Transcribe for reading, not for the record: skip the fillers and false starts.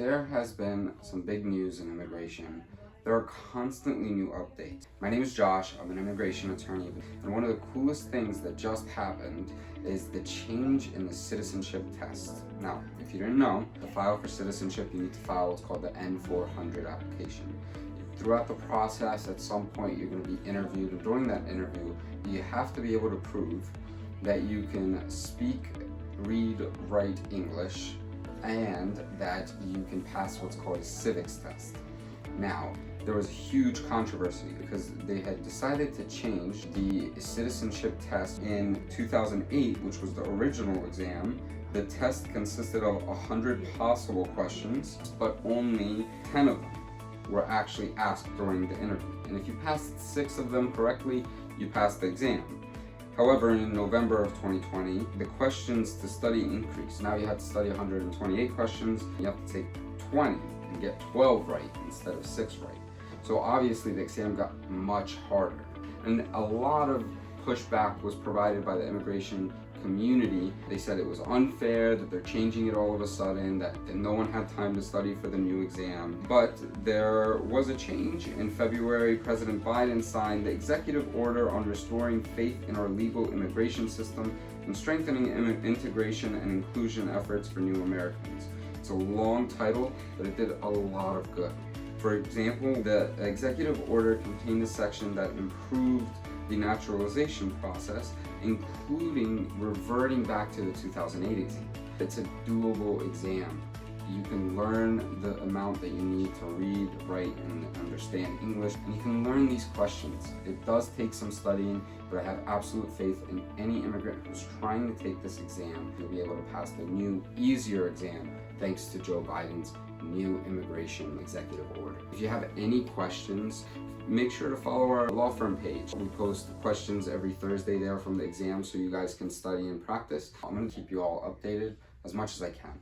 There has been some big news in immigration. There are constantly new updates. My name is Josh, I'm an immigration attorney, and one of the coolest things that just happened is the change in the citizenship test. Now, if you didn't know, to file for citizenship, you need to file what's called the N-400 application. Throughout the process, at some point, you're going to be interviewed, and during that interview, you have to be able to prove that you can speak, read, write English, and that you can pass what's called a Civics test. Now, there was a huge controversy because they had decided to change the citizenship test in 2008, which was the original exam. The test consisted of 100 possible questions, but only 10 of them were actually asked during the interview. And if you passed 6 of them correctly, you passed the exam. However, in November of 2020, the questions to study increased. Now you have to study 128 questions. You have to take 20 and get 12 right instead of 6 right. So obviously the exam got much harder. And a lot of pushback was provided by the immigration community. They said it was unfair, that they're changing it all of a sudden, that no one had time to study for the new exam. But there was a change. In February, President Biden signed the executive order on restoring faith in our legal immigration system and strengthening integration and inclusion efforts for new Americans. It's a long title, but it did a lot of good. For example, the executive order contained a section that improved the naturalization process, including reverting back to the 2008 exam. It's a doable exam. You can learn the amount that you need to read, write, and understand English, and you can learn these questions. It does take some studying, but I have absolute faith in any immigrant who's trying to take this exam. You'll be able to pass the new, easier exam thanks to Joe Biden's new immigration executive order. If you have any questions, make sure to follow our law firm page. We post questions every Thursday there from the exam so you guys can study and practice. I'm going to keep you all updated as much as I can.